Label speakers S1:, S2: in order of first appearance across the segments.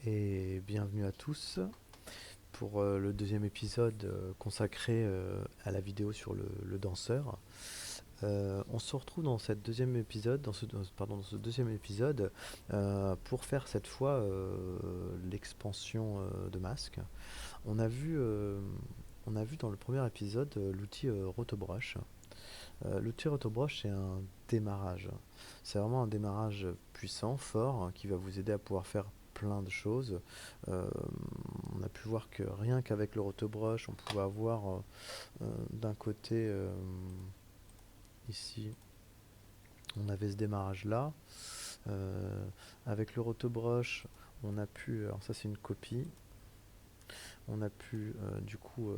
S1: et bienvenue à tous pour le deuxième épisode consacré à la vidéo sur le danseur. On se retrouve dans cette deuxième épisode, dans ce deuxième épisode pour faire cette fois l'expansion de masque. On a vu, euh, on a vu dans le premier épisode l'outil Rotobrush. L'outil Rotobrush c'est un démarrage. C'est vraiment un démarrage puissant, fort, hein, qui va vous aider à pouvoir faire plein de choses. Euh, on a pu voir que rien qu'avec le Rotobrush, on pouvait avoir d'un côté ici, on avait ce démarrage là. Avec le Rotobrush, on a pu, alors ça c'est une copie, on a pu du coup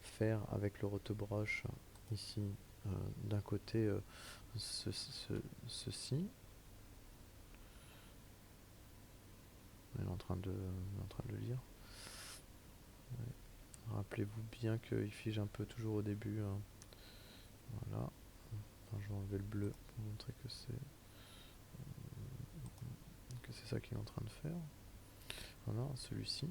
S1: faire avec le Rotobrush ici d'un côté ceci. On est en train de le lire. Ouais. Rappelez-vous bien qu'il fige un peu toujours au début, hein. Voilà. Alors, je vais enlever le bleu pour montrer que c'est ça qu'il est en train de faire. Voilà, celui-ci.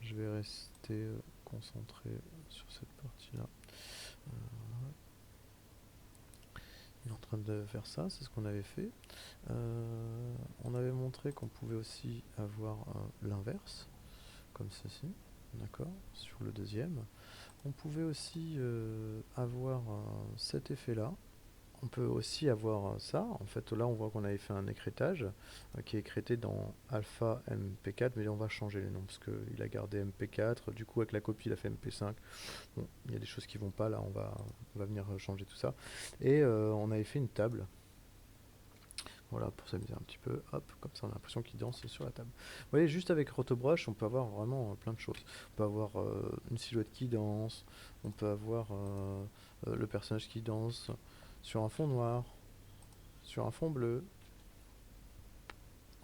S1: Je vais rester concentré sur cette partie-là. Il est en train de faire ça, c'est ce qu'on avait fait. On avait montré qu'on pouvait aussi avoir l'inverse, comme ceci, d'accord, sur le deuxième. On pouvait aussi avoir cet effet-là. On peut aussi avoir ça. En fait, là, on voit qu'on avait fait un écrêtage qui est écrété dans alpha MP4, mais on va changer les noms parce qu'il a gardé MP4. Du coup, avec la copie, il a fait MP5. Bon, il y a des choses qui vont pas. Là, on va venir changer tout ça. Et on avait fait une table. Voilà, pour s'amuser un petit peu. Hop, comme ça, on a l'impression qu'il danse sur la table. Vous voyez, juste avec Rotobrush, on peut avoir vraiment plein de choses. On peut avoir une silhouette qui danse. On peut avoir le personnage qui danse sur un fond noir, sur un fond bleu.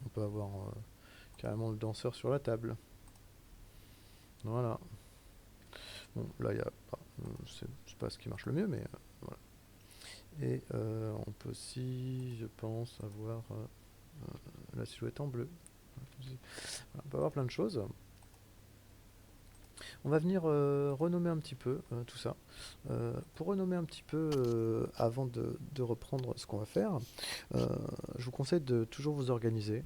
S1: On peut avoir carrément le danseur sur la table. Voilà. Bon, là, il y a pas, c'est pas ce qui marche le mieux, mais voilà. Et on peut aussi, je pense, avoir la silhouette en bleu. Voilà, on peut avoir plein de choses. On va venir renommer un petit peu tout ça. Pour renommer un petit peu, avant de reprendre ce qu'on va faire, je vous conseille de toujours vous organiser.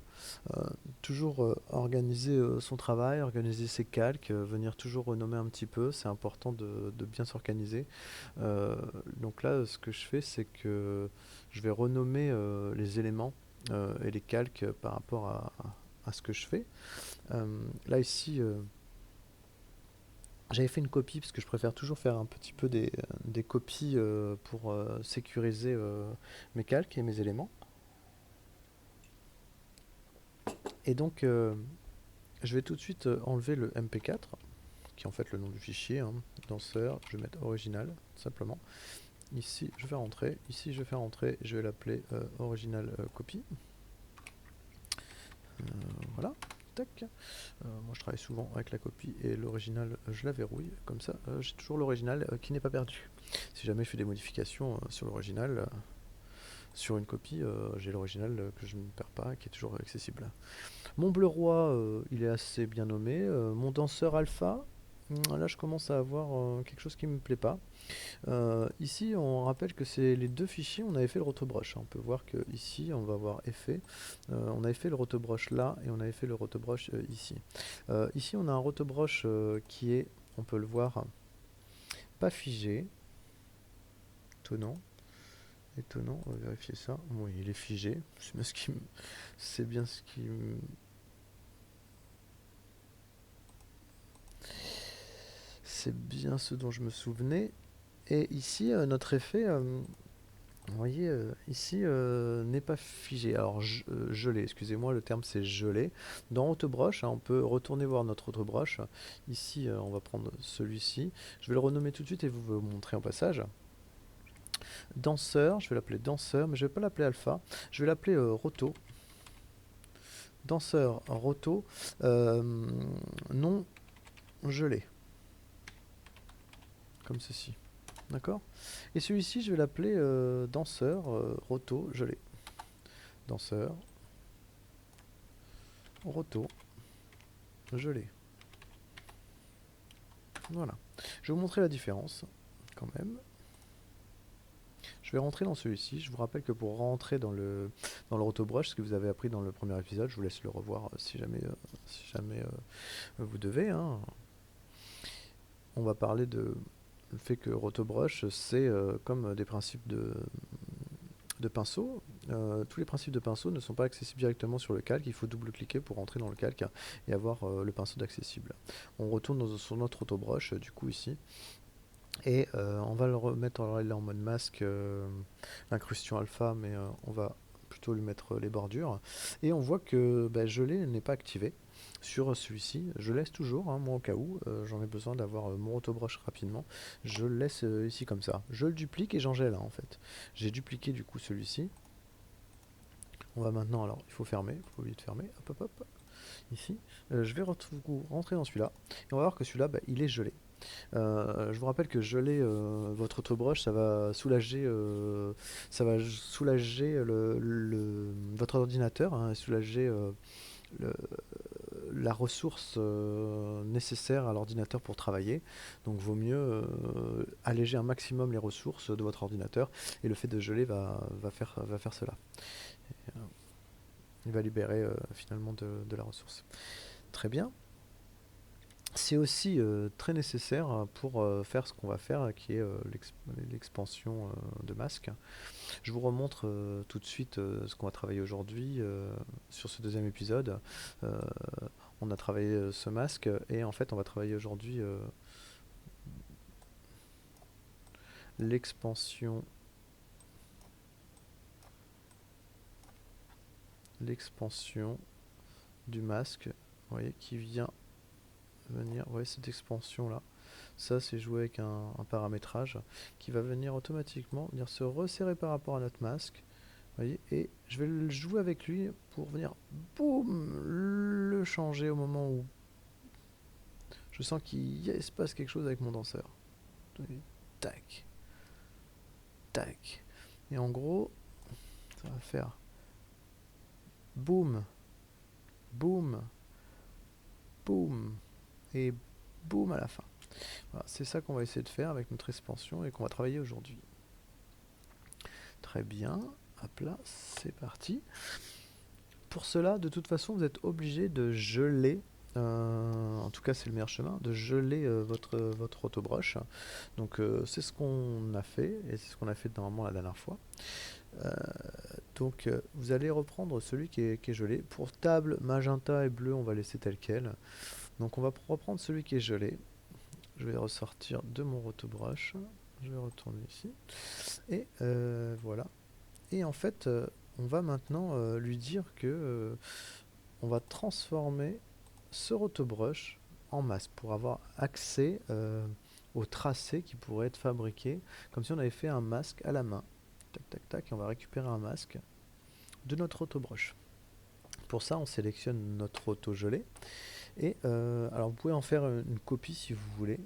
S1: Euh, Toujours organiser son travail, organiser ses calques, venir toujours renommer un petit peu. C'est important de bien s'organiser. Donc là, ce que je fais, c'est que je vais renommer les éléments et les calques par rapport à ce que je fais. Là, ici, j'avais fait une copie parce que je préfère toujours faire un petit peu des copies pour sécuriser mes calques et mes éléments. Et donc, je vais tout de suite enlever le MP4, qui est en fait le nom du fichier, hein, danseur. Je vais mettre original, simplement. Ici, je vais rentrer. Ici, je vais faire rentrer. Je vais l'appeler original copy. Voilà. Tac. Moi, je travaille souvent avec la copie et l'original, je la verrouille. Comme ça, j'ai toujours l'original qui n'est pas perdu. Si jamais je fais des modifications sur l'original, sur une copie, j'ai l'original que je ne perds pas, qui est toujours accessible. Mon bleu roi, il est assez bien nommé. Mon danseur alpha, là je commence à avoir quelque chose qui me plaît pas. Ici, on rappelle que c'est les deux fichiers, on avait fait le rotobrush. On peut voir que ici, on va avoir effet. On avait fait le rotobrush là et on avait fait le rotobrush ici. Ici, on a un rotobrush qui est, on peut le voir, pas figé. Étonnant. Étonnant, on va vérifier ça. Oui, il est figé. C'est bien ce qui c'est bien ce dont je me souvenais. Et ici, notre effet, vous voyez, ici, n'est pas figé. Alors, gelé, excusez-moi, le terme c'est gelé. Dans Autobrush, hein, on peut retourner voir notre Autobrush. Ici, on va prendre celui-ci. Je vais le renommer tout de suite et vous montrer en passage. Danseur, je vais l'appeler danseur, mais je ne vais pas l'appeler alpha. Je vais l'appeler roto. Danseur roto, non gelé. Comme ceci. D'accord. Et celui-ci, je vais l'appeler danseur roto gelé. danseur, roto, gelé. Voilà. Je vais vous montrer la différence quand même. Je vais rentrer dans celui-ci. Je vous rappelle que pour rentrer dans le rotobrush, ce que vous avez appris dans le premier épisode, je vous laisse le revoir si jamais vous devez. Hein. On va parler de le fait que rotobrush, c'est comme des principes de pinceau. Tous les principes de pinceau ne sont pas accessibles directement sur le calque. Il faut double-cliquer pour rentrer dans le calque et avoir le pinceau d'accessible. On retourne sur notre rotobrush, du coup ici. Et on va le remettre en mode masque, incrustation alpha, mais on va plutôt lui mettre les bordures. Et on voit que gelé n'est pas activé sur celui-ci. Je laisse toujours, hein, moi au cas où, j'en ai besoin d'avoir mon rotobrush rapidement. Je le laisse ici comme ça. Je le duplique et j'en gèle en fait. J'ai dupliqué du coup celui-ci. On va maintenant, alors il faut fermer, il faut pas oublier de fermer, hop hop hop, ici. Je vais rentrer dans celui-là. Et on va voir que celui-là, il est gelé. Je vous rappelle que geler votre autobrush, ça va soulager, votre ordinateur, hein, et soulager le- la ressource nécessaire à l'ordinateur pour travailler. Donc vaut mieux alléger un maximum les ressources de votre ordinateur, et le fait de geler va faire cela. Et, il va libérer finalement de la ressource. Très bien. C'est aussi très nécessaire pour faire ce qu'on va faire, qui est l'expansion de masque. Je vous remontre tout de suite ce qu'on va travailler aujourd'hui sur ce deuxième épisode. Euh, on a travaillé ce masque et en fait on va travailler aujourd'hui l'expansion du masque, vous voyez, qui vient venir, vous voyez cette expansion là. Ça, c'est joué avec un paramétrage qui va venir automatiquement venir se resserrer par rapport à notre masque. Voyez, et je vais le jouer avec lui pour venir, boum, le changer au moment où je sens qu'il se passe quelque chose avec mon danseur. Tac, tac. Et en gros, ça va faire boum, boum, boum, et boum à la fin. Voilà, c'est ça qu'on va essayer de faire avec notre expansion et qu'on va travailler aujourd'hui. Très bien, hop là, c'est parti. Pour cela, de toute façon, vous êtes obligé de geler, en tout cas c'est le meilleur chemin, de geler votre autobrush. Donc c'est ce qu'on a fait, et c'est ce qu'on a fait normalement la dernière fois. Donc vous allez reprendre celui qui est gelé. Pour table, magenta et bleu, on va laisser tel quel. Donc on va reprendre celui qui est gelé. Je vais ressortir de mon rotobrush. Je vais retourner ici. Et voilà. Et en fait, on va maintenant lui dire que on va transformer ce rotobrush en masque pour avoir accès au tracé qui pourrait être fabriqué, comme si on avait fait un masque à la main. Tac, tac, tac. Et on va récupérer un masque de notre rotobrush. Pour ça, on sélectionne notre roto gelé. Et alors, vous pouvez en faire une copie si vous voulez.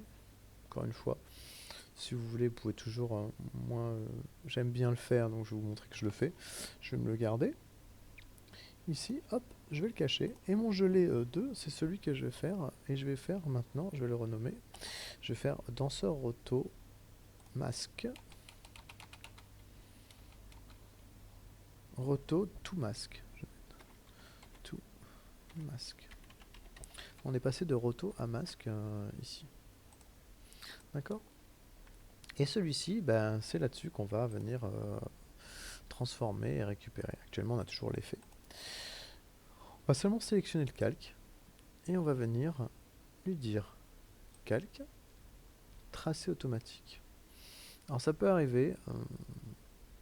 S1: Encore une fois, si vous voulez, vous pouvez toujours. Moi, j'aime bien le faire, donc je vais vous montrer que je le fais. Je vais me le garder. Ici, hop, je vais le cacher. Et mon gelé 2, c'est celui que je vais faire. Et je vais faire maintenant, je vais le renommer. Je vais faire danseur roto masque. Roto tout masque. Tout masque. On est passé de roto à masque ici. D'accord? Et celui-ci, c'est là-dessus qu'on va venir transformer et récupérer. Actuellement, on a toujours l'effet. On va seulement sélectionner le calque et on va venir lui dire calque, tracé automatique. Alors ça peut arriver,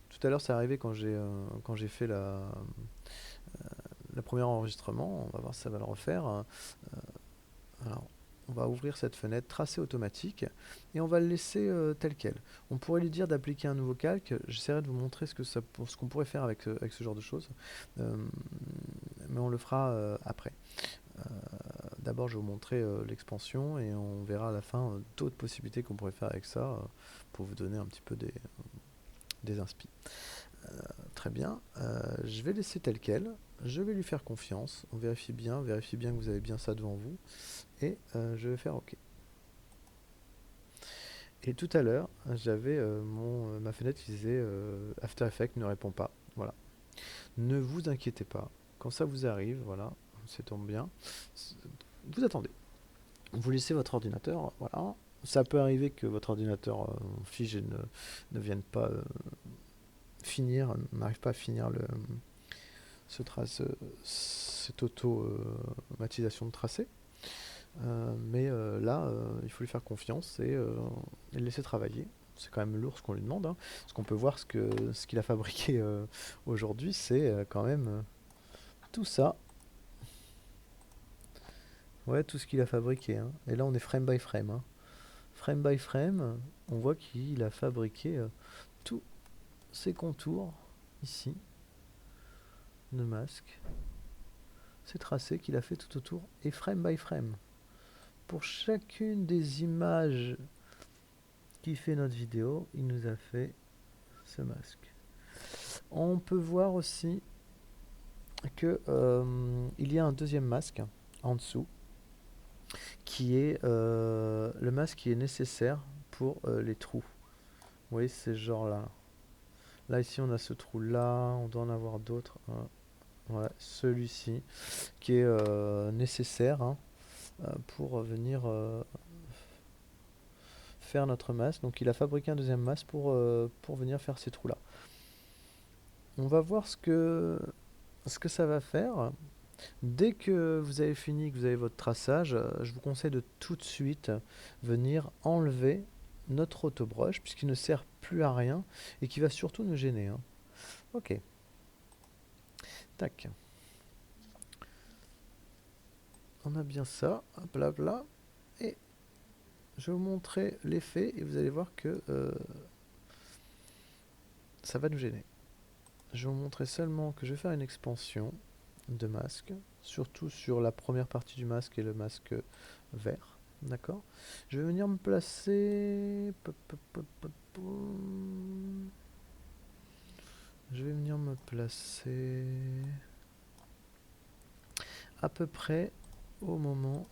S1: tout à l'heure c'est arrivé quand j'ai fait le premier enregistrement, on va voir si ça va le refaire. Alors, on va ouvrir cette fenêtre tracé automatique et on va le laisser tel quel. On pourrait lui dire d'appliquer un nouveau calque. J'essaierai de vous montrer ce qu'on pourrait faire avec ce genre de choses, mais on le fera après. D'abord, je vais vous montrer l'expansion et on verra à la fin d'autres possibilités qu'on pourrait faire avec ça pour vous donner un petit peu des inspi. Très très bien. Je vais laisser tel quel. Je vais lui faire confiance. On vérifiez bien que vous avez bien ça devant vous. Et je vais faire OK. Et tout à l'heure, j'avais ma fenêtre qui disait After Effects ne répond pas. Voilà. Ne vous inquiétez pas. Quand ça vous arrive, voilà, ça tombe bien. Vous attendez. Vous laissez votre ordinateur, voilà. Ça peut arriver que votre ordinateur fige et ne vienne pas n'arrive pas à finir cette automatisation de tracé. Mais là, il faut lui faire confiance et le laisser travailler. C'est quand même lourd ce qu'on lui demande, hein. Parce qu'on peut voir ce qu'il a fabriqué aujourd'hui, c'est quand même tout ça. Ouais, tout ce qu'il a fabriqué, hein. Et là, on est frame by frame, hein. Frame by frame, on voit qu'il a fabriqué tous ces contours ici de masque. Ces tracés qu'il a fait tout autour et frame by frame. Pour chacune des images qui fait notre vidéo, il nous a fait ce masque. On peut voir aussi que il y a un deuxième masque en dessous qui est le masque qui est nécessaire pour les trous. Vous voyez, c'est genre là. Là ici on a ce trou là, on doit en avoir d'autres. Ouais, celui-ci qui est nécessaire, hein, pour venir faire notre masque. Donc il a fabriqué un deuxième masque pour venir faire ces trous là. On va voir ce que ça va faire. Dès que vous avez fini, que vous avez votre traçage, je vous conseille de tout de suite venir enlever notre autobrush puisqu'il ne sert plus à rien et qui va surtout nous gêner, hein. Ok. Tac. On a bien ça. Hop là, hop là. Et je vais vous montrer l'effet et vous allez voir que ça va nous gêner. Je vais vous montrer seulement que je vais faire une expansion de masque, surtout sur la première partie du masque et le masque vert. D'accord. Je vais venir me placer. Je vais venir me placer à peu près au moment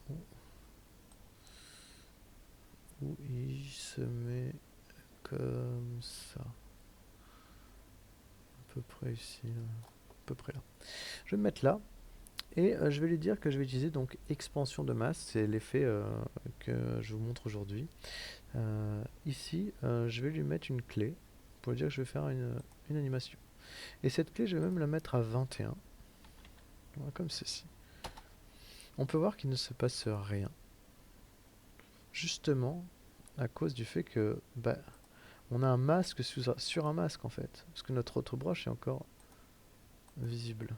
S1: où il se met comme ça. À peu près ici, à peu près là. Je vais me mettre là. Et je vais lui dire que je vais utiliser donc expansion de masse, c'est l'effet que je vous montre aujourd'hui. Ici, je vais lui mettre une clé pour lui dire que je vais faire une animation. Et cette clé, je vais même la mettre à 21. Voilà, comme ceci. On peut voir qu'il ne se passe rien. Justement, à cause du fait que on a un masque sur un masque en fait. Parce que notre autre broche est encore visible.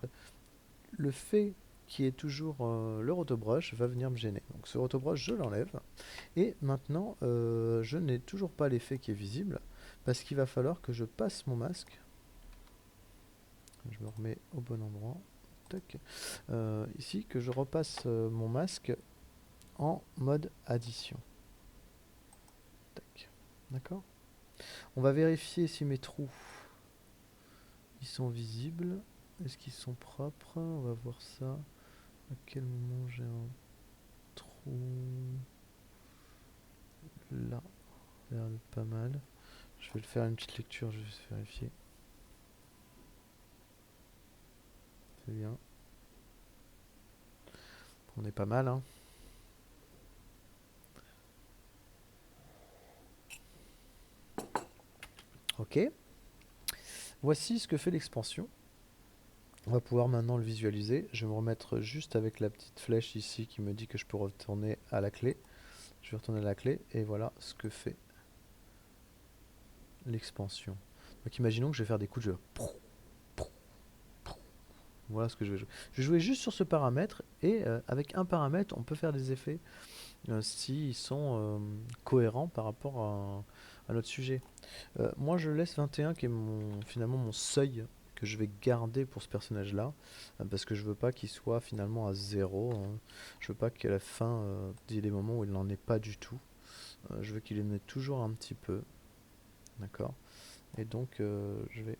S1: Le fait qui est toujours le rotobrush va venir me gêner. Donc ce rotobrush, je l'enlève. Et maintenant, je n'ai toujours pas l'effet qui est visible, parce qu'il va falloir que je passe mon masque. Je me remets au bon endroit. Tac. Ici, que je repasse mon masque en mode addition. Tac. D'accord. On va vérifier si mes trous ils sont visibles. Est-ce qu'ils sont propres? On va voir ça. À quel moment j'ai un trou là? Ça a l'air d'être pas mal. Je vais le faire une petite lecture, je vais juste vérifier. C'est bien. On est pas mal, hein. Ok. Voici ce que fait l'expansion. On va pouvoir maintenant le visualiser. Je vais me remettre juste avec la petite flèche ici qui me dit que je peux retourner à la clé. Je vais retourner à la clé et voilà ce que fait l'expansion. Donc imaginons que je vais faire des coups de jeu. Voilà ce que je vais jouer. Je vais jouer juste sur ce paramètre et avec un paramètre on peut faire des effets s'ils sont cohérents par rapport à notre sujet. Moi je laisse 21 qui est finalement mon seuil que je vais garder pour ce personnage là parce que je veux pas qu'il soit finalement à 0, hein. Je veux pas qu'à la fin il y ait des moments où il n'en est pas du tout. Je veux qu'il en ait toujours un petit peu. D'accord. Et donc je vais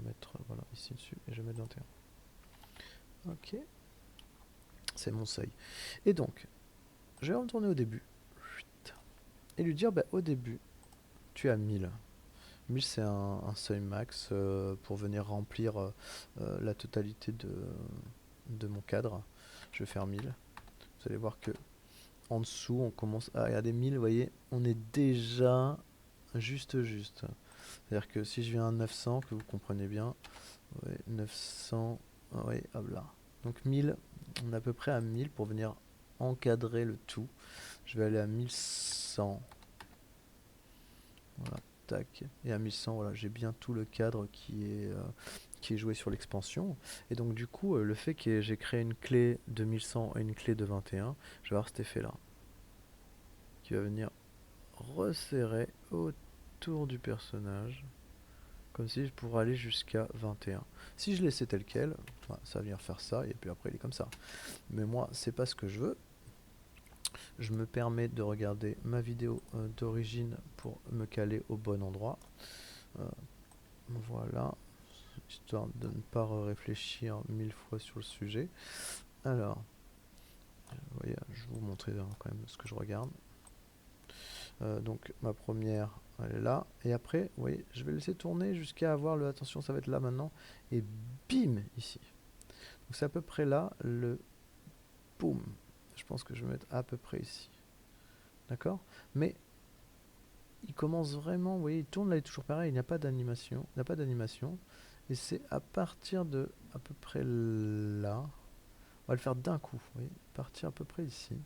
S1: mettre voilà ici dessus et je vais mettre 21. Ok, c'est mon seuil. Et donc, je vais retourner au début et lui dire, bah, au début, tu as 1000. 1000 c'est un seuil max pour venir remplir la totalité de mon cadre. Je vais faire 1000. Vous allez voir que en dessous, on commence à regarder 1000, vous voyez, on est déjà juste. C'est-à-dire que si je viens à 900, que vous comprenez bien, ouais, 900, oui, hop là. Donc 1000, on est à peu près à 1000 pour venir encadrer le tout. Je vais aller à 1100. Voilà, tac. Et à 1100, voilà, j'ai bien tout le cadre qui est joué sur l'expansion. Et donc du coup, le fait que j'ai créé une clé de 1100 et une clé de 21, je vais avoir cet effet-là, qui va venir resserrer autour du personnage. Comme si je pourrais aller jusqu'à 21. Si je laissais tel quel, ça va venir faire ça, et puis après il est comme ça. Mais moi, c'est pas ce que je veux. Je me permets de regarder ma vidéo d'origine pour me caler au bon endroit. Voilà, histoire de ne pas réfléchir 1000 fois sur le sujet. Alors, vous voyez, je vais vous montrer quand même ce que je regarde. Donc ma première, elle est là. Et après, vous voyez, je vais laisser tourner jusqu'à avoir le... Attention, ça va être là maintenant. Et bim, ici. Donc c'est à peu près là, le boum. Je pense que je vais mettre à peu près ici. D'accord? Mais il commence vraiment, vous voyez, il tourne là, il est toujours pareil, il n'y a pas d'animation. Il n'y a pas d'animation. Et c'est à partir de à peu près là. On va le faire d'un coup, vous voyez, partir à peu près ici.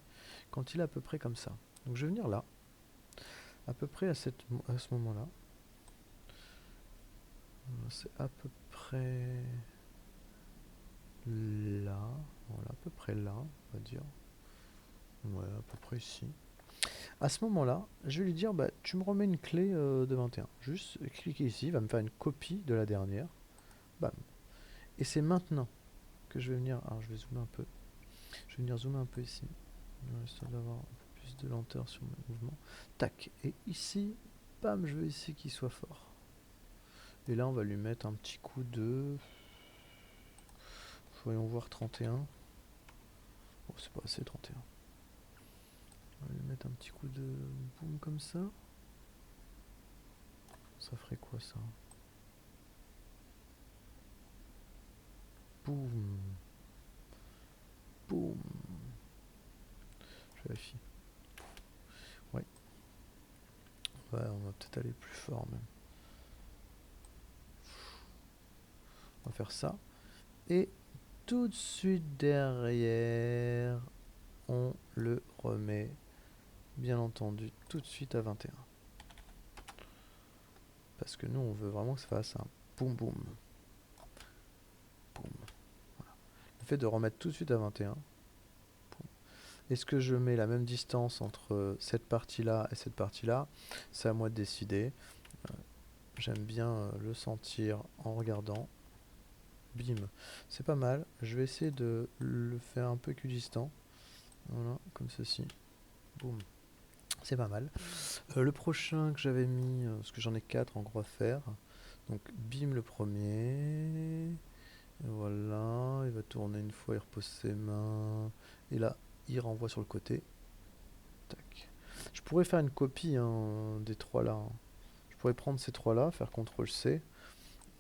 S1: Quand il est à peu près comme ça. Donc je vais venir là, à peu près à ce moment-là. C'est à peu près là. Voilà, à peu près là, on va dire. Ouais, à peu près ici. À ce moment-là, je vais lui dire, bah, tu me remets une clé de 21. Juste cliquer ici, il va me faire une copie de la dernière. Bam. Et c'est maintenant que je vais venir... Alors, je vais zoomer un peu. Je vais venir zoomer un peu ici. Histoire d'avoir un peu plus de lenteur sur mon mouvement. Tac. Et ici, bam, je veux ici qu'il soit fort. Et là, on va lui mettre un petit coup de... Voyons voir 31. Oh, c'est pas assez 31. On va lui mettre un petit coup de boum comme ça. Ça ferait quoi ça? Boum. Boum. Je vérifie. Ouais. Ouais, on va peut-être aller plus fort même. On va faire ça. Et tout de suite derrière, on le remet, bien entendu, tout de suite à 21. Parce que nous, on veut vraiment que ça fasse un boum boum. Boum. Voilà. Le fait de remettre tout de suite à 21. Est-ce que je mets la même distance entre cette partie-là et cette partie-là? C'est à moi de décider. J'aime bien le sentir en regardant. Bim. C'est pas mal. Je vais essayer de le faire un peu équidistant. Voilà, comme ceci. Boum. C'est pas mal. Le prochain que j'avais mis, parce que j'en ai 4 en gros à faire. Donc bim le premier. Et voilà, il va tourner une fois, il repose ses mains. Et là, il renvoie sur le côté. Tac. Je pourrais faire une copie des trois là. Je pourrais prendre ces trois là, faire CTRL-C,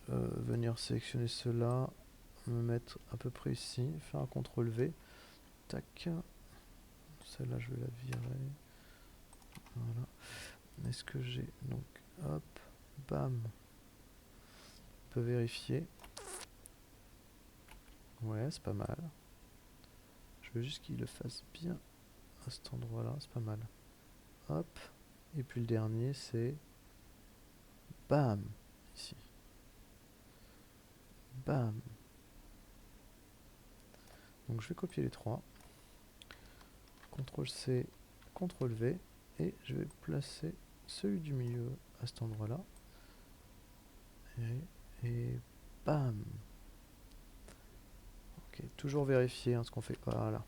S1: venir sélectionner ceux-là, me mettre à peu près ici, faire un CTRL-V. Tac. Celle-là, je vais la virer. Voilà. Est-ce que j'ai... Donc, hop, bam. On peut vérifier. Ouais, c'est pas mal. Je veux juste qu'il le fasse bien à cet endroit-là, c'est pas mal. Hop. Et puis le dernier, c'est... Bam. Ici. Bam. Donc je vais copier les trois. CTRL-C, CTRL-V. Et je vais placer celui du milieu à cet endroit-là. Et bam. Ok, toujours vérifier ce qu'on fait. Voilà.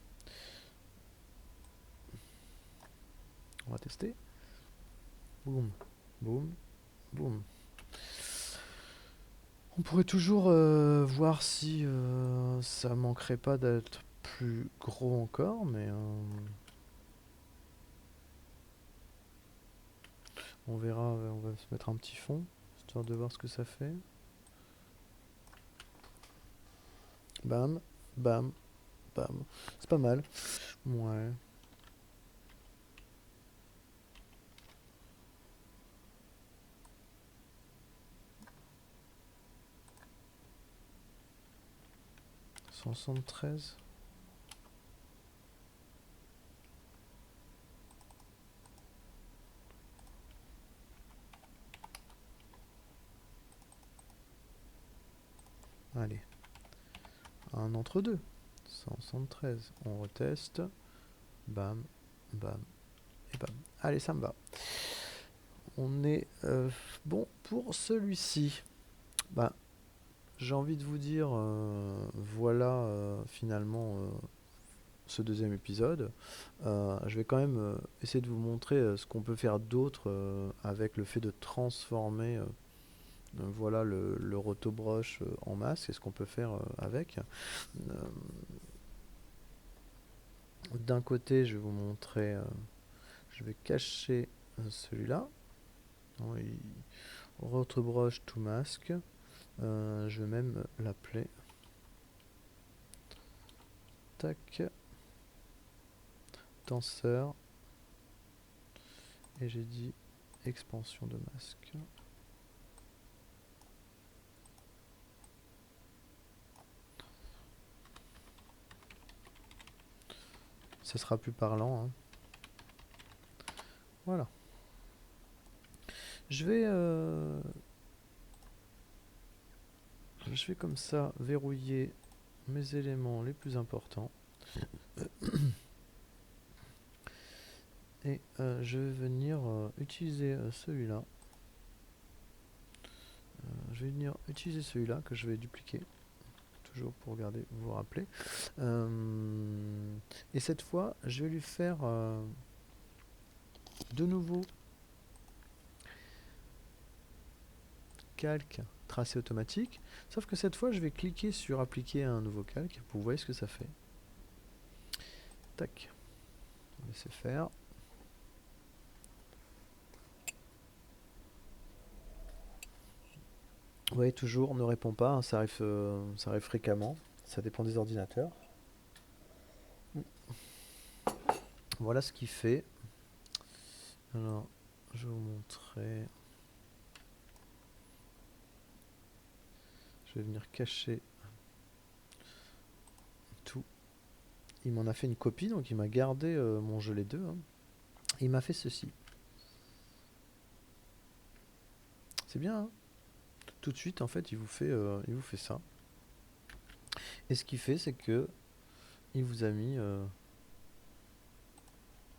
S1: On va tester. Boum, boum, boum. On pourrait toujours voir si ça manquerait pas d'être plus gros encore, mais on verra. On va se mettre un petit fond, histoire de voir ce que ça fait. Bam, bam, bam. C'est pas mal. Ouais. Cent soixante-treize. Allez. Un entre deux. 173. On reteste. Bam, bam et bam. Allez, ça me va. On est bon pour celui-ci. Bah, j'ai envie de vous dire, voilà finalement ce deuxième épisode. Je vais quand même essayer de vous montrer ce qu'on peut faire d'autre avec le fait de transformer voilà le rotobrush en masque et ce qu'on peut faire avec. Euh, D'un côté, je vais vous montrer, je vais cacher celui-là. Oui, rotobrush to mask. Je vais même l'appeler tac tenseur et j'ai dit expansion de masque. Ça sera plus parlant, hein. Voilà. Je vais comme ça verrouiller mes éléments les plus importants. Et je vais venir utiliser celui-là. Je vais venir utiliser celui-là que je vais dupliquer. Toujours pour regarder, vous rappeler. Et cette fois, je vais lui faire de nouveau calque tracé automatique. Sauf que cette fois, je vais cliquer sur appliquer un nouveau calque pour vous voyez ce que ça fait. Tac. On va laisser faire. Vous voyez toujours, ne répond pas, hein, ça arrive fréquemment. Ça dépend des ordinateurs. Voilà ce qu'il fait. Alors, je vais vous montrer. Je vais venir cacher tout. Il m'en a fait une copie, donc il m'a gardé mon gelé 2. Hein. Il m'a fait ceci. C'est bien, hein. Tout de suite, en fait, il vous fait ça. Et ce qu'il fait, c'est que il vous a mis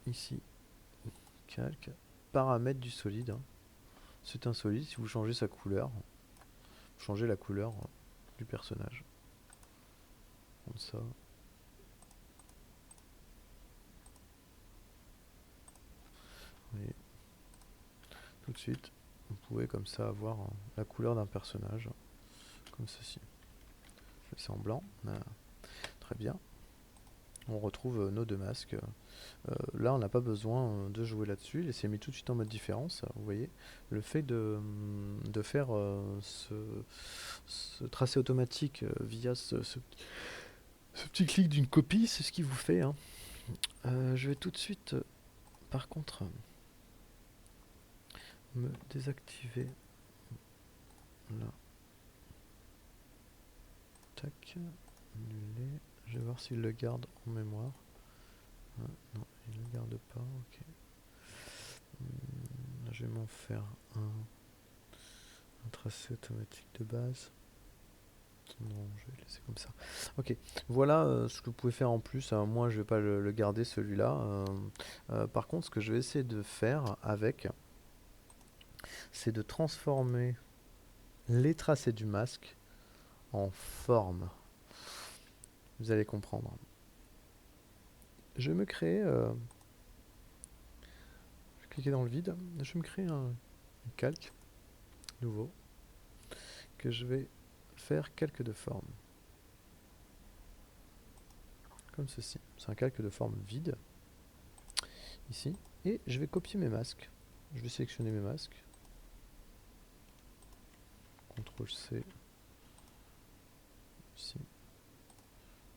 S1: ici calque paramètres du solide. Hein. C'est un solide. Si vous changez sa couleur, vous changez la couleur du personnage. Comme ça. Et tout de suite, vous pouvez comme ça avoir la couleur d'un personnage, comme ceci. Je fais ça en blanc. Très bien. On retrouve nos deux masques. Là, on n'a pas besoin de jouer là-dessus. Il s'est mis tout de suite en mode différence. Vous voyez, le fait de faire ce tracé automatique via ce petit clic d'une copie, c'est ce qui vous fait. Hein. Je vais tout de suite, par contre, me désactiver là. Tac. Annuler. Je vais voir s'il le garde en mémoire. Ah, non, il ne le garde pas. Ok. Je vais m'en faire un tracé automatique de base. Non, je vais le laisser comme ça. Ok, voilà ce que vous pouvez faire en plus. Alors, moi, je vais pas le garder celui-là. Par contre, ce que je vais essayer de faire avec, c'est de transformer les tracés du masque en forme. Vous allez comprendre. Je vais me créer. Je vais cliquer dans le vide. Je vais me créer un calque nouveau que je vais faire calque de forme. Comme ceci. C'est un calque de forme vide. Ici. Et je vais copier mes masques. Je vais sélectionner mes masques. CTRL C. Ici.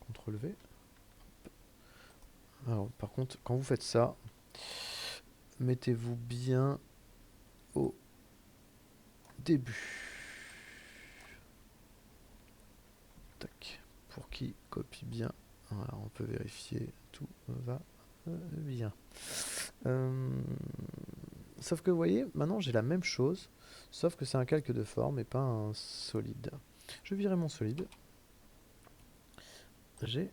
S1: CTRL V. Alors, par contre, quand vous faites ça, mettez-vous bien au début. Tac. Pour qu'il copie bien. Voilà, on peut vérifier. Tout va bien. Sauf que vous voyez, maintenant j'ai la même chose, sauf que c'est un calque de forme et pas un solide. Je virerai mon solide. J'ai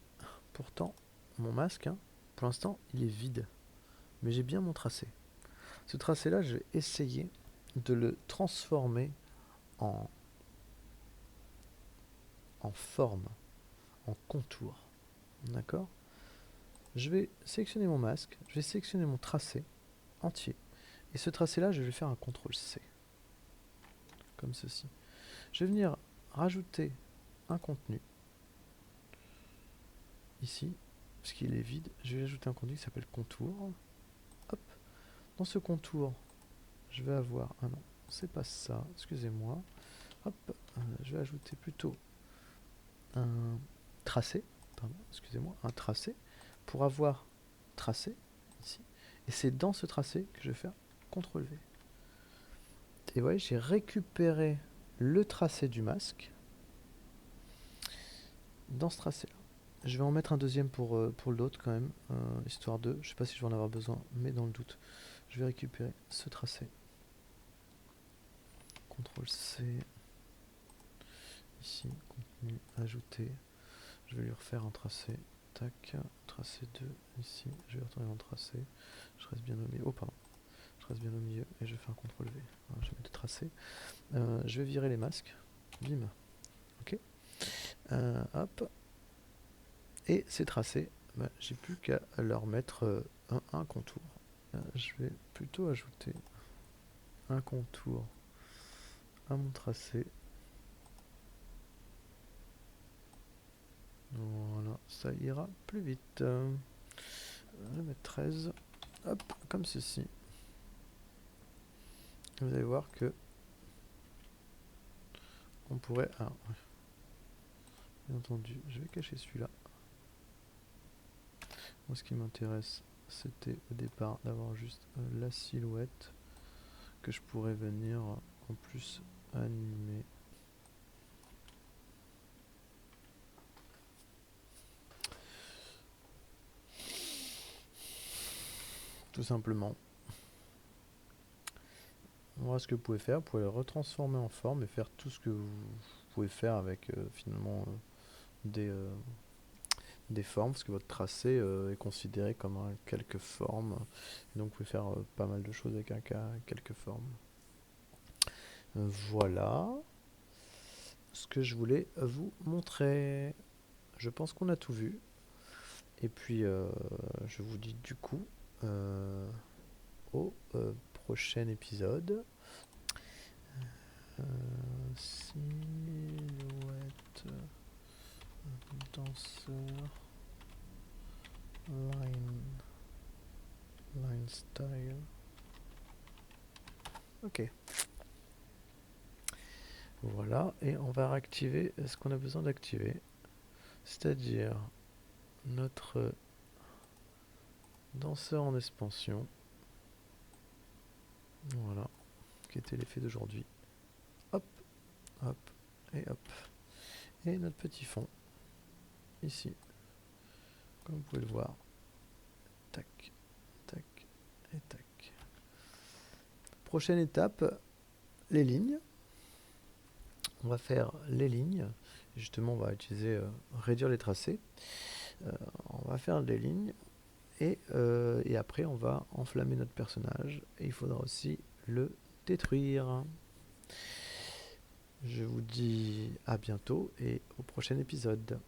S1: pourtant mon masque, hein. Pour l'instant il est vide, mais j'ai bien mon tracé. Ce tracé là, je vais essayer de le transformer en forme, en contour. D'accord? Je vais sélectionner mon masque, je vais sélectionner mon tracé entier. Et ce tracé là, je vais faire un CTRL C. Comme ceci. Je vais venir rajouter un contenu. Ici, parce qu'il est vide, je vais ajouter un contenu qui s'appelle contour. Hop. Dans ce contour, je vais avoir... Ah non, c'est pas ça, excusez-moi. Hop, je vais ajouter plutôt un tracé. Pardon, excusez-moi, un tracé. Pour avoir tracé, ici. Et c'est dans ce tracé que je vais faire CTRL V. Et vous voyez, j'ai récupéré le tracé du masque dans ce tracé-là. Je vais en mettre un deuxième pour l'autre quand même, histoire de... Je sais pas si je vais en avoir besoin, mais dans le doute, je vais récupérer ce tracé. CTRL C. Ici, contenu, ajouter. Je vais lui refaire un tracé. Tac, tracé 2. Ici, je vais retourner dans le tracé. Je reste bien au milieu. Oh, pardon. Je reste bien au milieu et je fais un CTRL V. Voilà, je vais mettre le tracé. Je vais virer les masques. Bim. Ok. Hop. Et ces tracés, bah, j'ai plus qu'à leur mettre un contour. Je vais plutôt ajouter un contour à mon tracé. Voilà, ça ira plus vite. Je vais mettre 13. Hop, comme ceci. Vous allez voir que on pourrait... Ah, ouais. Bien entendu, je vais cacher celui-là. Moi, ce qui m'intéresse, c'était au départ d'avoir juste la silhouette que je pourrais venir en plus animer. Tout simplement. Voilà ce que vous pouvez faire. Vous pouvez le retransformer en forme et faire tout ce que vous pouvez faire avec finalement des formes, parce que votre tracé est considéré comme un calque forme. Et donc vous pouvez faire pas mal de choses avec un calque forme. Voilà ce que je voulais vous montrer. Je pense qu'on a tout vu. Et puis je vous dis du coup au prochain épisode. Silhouette danseur line style. Ok. Voilà, et on va réactiver ce qu'on a besoin d'activer, c'est-à-dire notre danseur en expansion. Voilà, qui était l'effet d'aujourd'hui. Hop, hop, et hop. Et notre petit fond, ici, comme vous pouvez le voir. Tac, tac, et tac. Prochaine étape, les lignes. On va faire les lignes. Justement, on va utiliser réduire les tracés. On va faire des lignes. Et après, on va enflammer notre personnage. Et il faudra aussi le détruire. Je vous dis à bientôt et au prochain épisode.